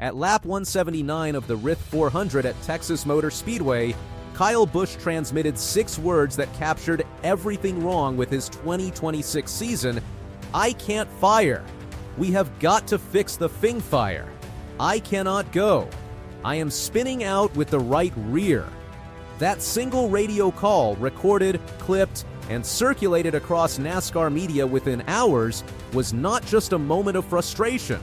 At lap 179 of the RIF 400 at Texas Motor Speedway, Kyle Busch transmitted 6 words that captured everything wrong with his 2026 season. "I can't fire. We have got to fix the Fing fire. I cannot go. I am spinning out with the right rear." That single radio call, recorded, clipped, and circulated across NASCAR media within hours, was not just a moment of frustration.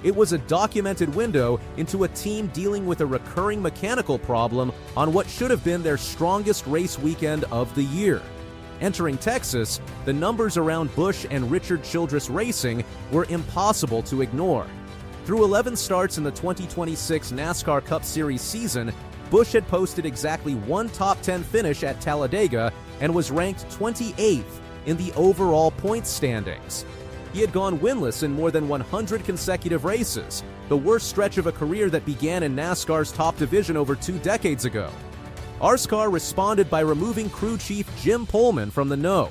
It was a documented window into a team dealing with a recurring mechanical problem on what should have been their strongest race weekend of the year. Entering Texas, the numbers around Busch and Richard Childress Racing were impossible to ignore. Through 11 starts in the 2026 NASCAR Cup Series season, Busch had posted exactly one top 10 finish at Talladega and was ranked 28th in the overall points standings. He had gone winless in more than 100 consecutive races, the worst stretch of a career that began in NASCAR's top division over 2 decades ago. RCR responded by removing crew chief Jim Pullman from the No.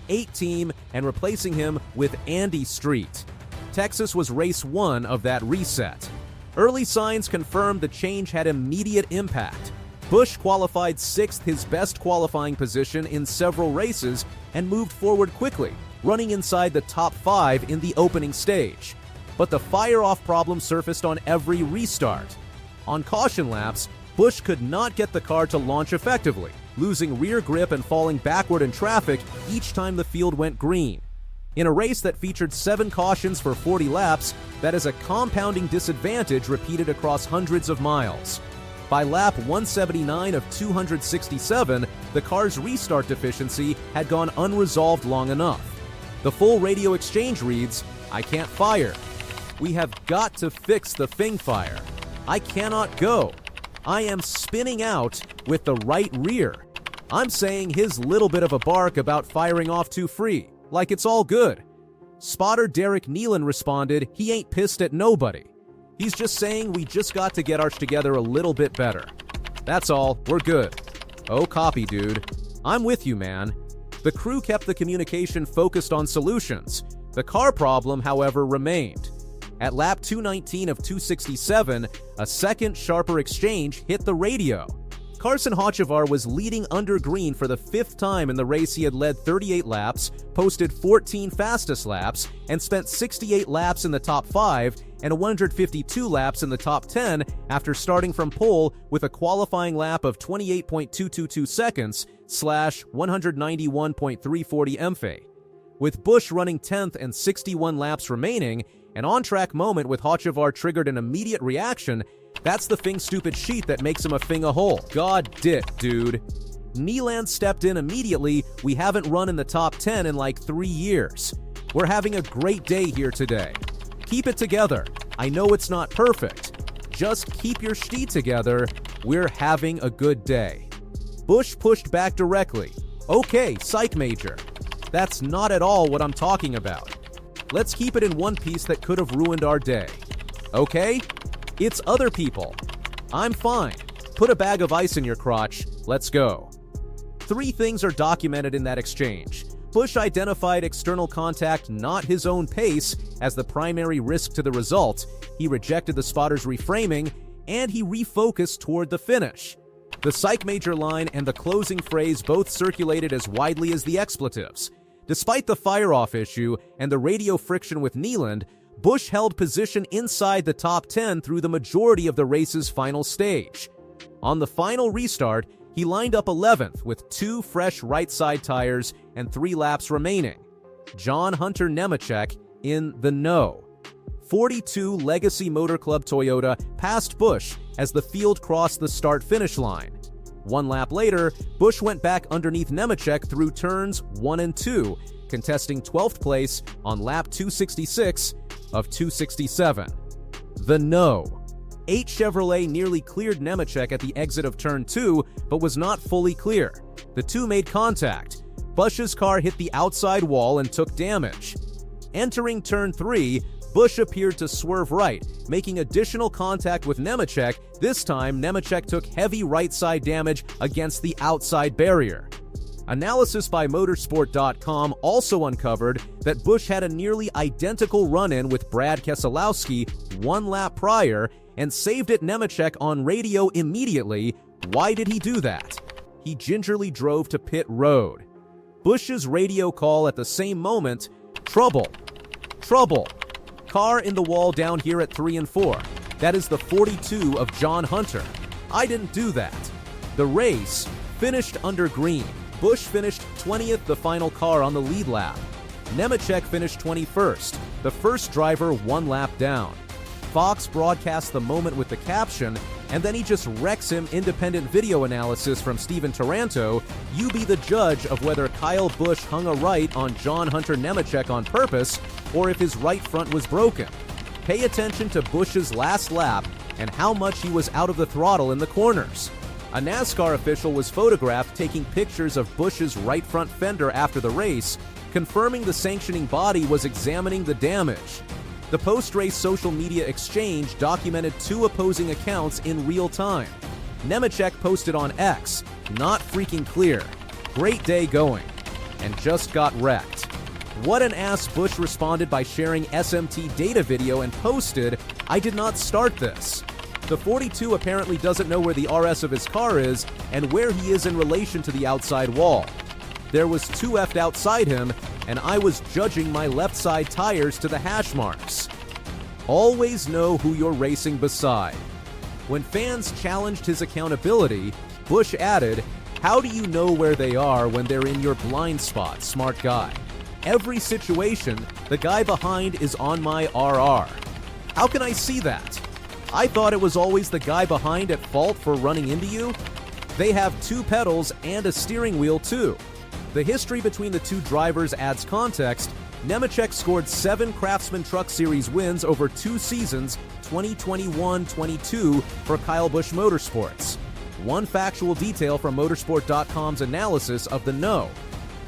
8 team and replacing him with Andy Street. Texas was race 1 of that reset. Early signs confirmed the change had immediate impact. Busch qualified 6th, his best qualifying position in several races, and moved forward quickly, running inside the top 5 in the opening stage. But the fire-off problem surfaced on every restart. On caution laps, Busch could not get the car to launch effectively, losing rear grip and falling backward in traffic each time the field went green. In a race that featured 7 cautions for 40 laps, that is a compounding disadvantage repeated across hundreds of miles. By lap 179 of 267, the car's restart deficiency had gone unresolved long enough. The full radio exchange reads, "I can't fire. We have got to fix the Fing fire. I cannot go. I am spinning out with the right rear." I'm saying his little bit of a bark about firing off too free, like it's all good. Spotter Derek Nealon responded, "He ain't pissed at nobody. He's just saying we just got to get ours together a little bit better. That's all, we're good." Oh, copy, dude. I'm with you, man. The crew kept the communication focused on solutions. The car problem, however, remained. At lap 219 of 267, a second, sharper exchange hit the radio. Carson Hocevar was leading under green for the 5th time in the race. He had led 38 laps, posted 14 fastest laps, and spent 68 laps in the top 5 and 152 laps in the top 10 after starting from pole with a qualifying lap of 28.222 seconds /191.340 MFA. With Busch running 10th and 61 laps remaining, an on-track moment with Hocevar triggered an immediate reaction. That's the Fing stupid sheet that makes him a Fing a hole. God dit, dude. Nealon stepped in immediately. "We haven't run in the top 10 in like 3 years. We're having a great day here today. Keep it together. I know it's not perfect. Just keep your shti together. We're having a good day." Busch pushed back directly. "Okay, psych major. That's not at all what I'm talking about. Let's keep it in one piece that could have ruined our day. Okay? It's other people. I'm fine. Put a bag of ice in your crotch. Let's go." 3 things are documented in that exchange. Busch identified external contact, not his own pace, as the primary risk to the result. He rejected the spotter's reframing, and he refocused toward the finish. The psych major line and the closing phrase both circulated as widely as the expletives. Despite the fire-off issue and the radio friction with Nealon, Busch held position inside the top 10 through the majority of the race's final stage. On the final restart, he lined up 11th with 2 fresh right-side tires and 3 laps remaining. John Hunter Nemechek in the No. 42 Legacy Motor Club Toyota passed Busch as the field crossed the start-finish line. 1 lap later, Busch went back underneath Nemechek through turns 1 and 2, contesting 12th place on lap 266 of 267. The No. 8 Chevrolet nearly cleared Nemechek at the exit of turn 2, but was not fully clear. The 2 made contact. Busch's car hit the outside wall and took damage. Entering turn 3, Busch appeared to swerve right, making additional contact with Nemechek. This time, Nemechek took heavy right-side damage against the outside barrier. Analysis by Motorsport.com also uncovered that Busch had a nearly identical run-in with Brad Keselowski 1 lap prior, and saved at Nemechek on radio immediately. Why did he do that? He gingerly drove to pit road. Busch's radio call at the same moment, trouble, trouble, car in the wall down here at 3 and 4. That is the 42 of John Hunter. I didn't do that. The race finished under green. Busch finished 20th, the final car on the lead lap. Nemechek finished 21st, the first driver 1 lap down. Fox broadcasts the moment with the caption, and then he just wrecks him. Independent video analysis from Steven Taranto. You be the judge of whether Kyle Busch hung a right on John Hunter Nemechek on purpose or if his right front was broken. Pay attention to Busch's last lap and how much he was out of the throttle in the corners. A NASCAR official was photographed taking pictures of Busch's right front fender after the race, confirming the sanctioning body was examining the damage. The post-race social media exchange documented 2 opposing accounts in real time. Nemechek posted on X, "Not freaking clear. Great day going," and just got wrecked. What an ass. Busch responded by sharing SMT data video and posted, "I did not start this." The 42 apparently doesn't know where the RS of his car is and where he is in relation to the outside wall. There was 2F'd outside him, and I was judging my left side tires to the hash marks. Always know who you're racing beside. When fans challenged his accountability, Busch added, "How do you know where they are when they're in your blind spot, smart guy? Every situation, the guy behind is on my RR. How can I see that? I thought it was always the guy behind at fault for running into you. They have 2 pedals and a steering wheel too." The history between the 2 drivers adds context. Nemechek scored 7 Craftsman Truck Series wins over 2 seasons, 2021-22, for Kyle Busch Motorsports. One factual detail from Motorsport.com's analysis of the no.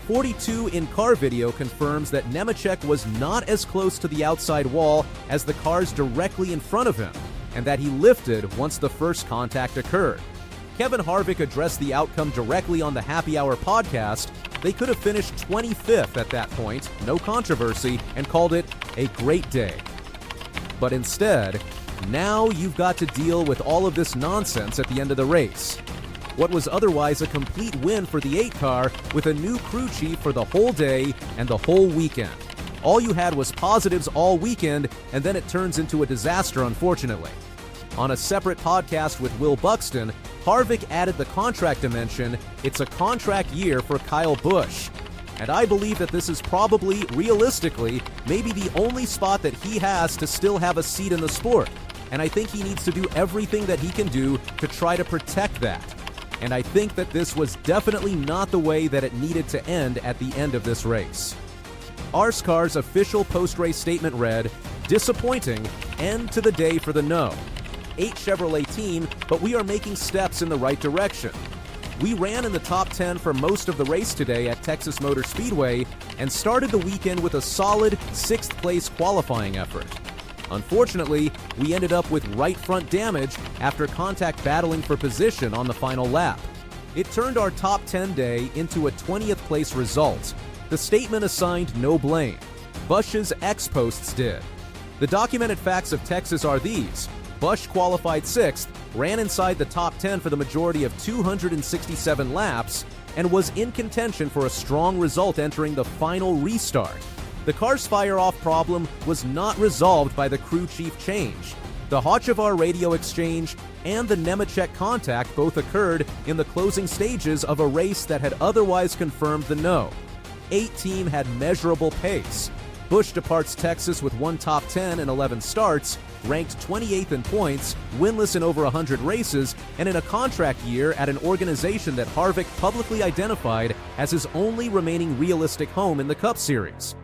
42 in-car video confirms that Nemechek was not as close to the outside wall as the cars directly in front of him, and that he lifted once the first contact occurred. Kevin Harvick addressed the outcome directly on the Happy Hour podcast. They could have finished 25th at that point, no controversy, and called it a great day. But instead, now you've got to deal with all of this nonsense at the end of the race. What was otherwise a complete win for the 8 car with a new crew chief for the whole day and the whole weekend. All you had was positives all weekend, and then it turns into a disaster, unfortunately. On a separate podcast with Will Buxton, Harvick added the contract dimension. It's a contract year for Kyle Busch. And I believe that this is probably, realistically, maybe the only spot that he has to still have a seat in the sport. And I think he needs to do everything that he can do to try to protect that. And I think that this was definitely not the way that it needed to end at the end of this race. RSCAR's official post-race statement read, "Disappointing end to the day for the no. 8 Chevrolet team, but we are making steps in the right direction. We ran in the top 10 for most of the race today at Texas Motor Speedway and started the weekend with a solid 6th place qualifying effort. Unfortunately, we ended up with right front damage after contact battling for position on the final lap. It turned our top 10 day into a 20th place result. The statement assigned no blame. Busch's ex-posts did. The documented facts of Texas are these. Busch qualified 6th, ran inside the top 10 for the majority of 267 laps, and was in contention for a strong result entering the final restart. The car's fire-off problem was not resolved by the crew chief change. The Hochevar radio exchange and the Nemechek contact both occurred in the closing stages of a race that had otherwise confirmed the no. 8 team had measurable pace. Busch departs Texas with 1 top 10 and 11 starts, ranked 28th in points, winless in over 100 races, and in a contract year at an organization that Harvick publicly identified as his only remaining realistic home in the Cup Series.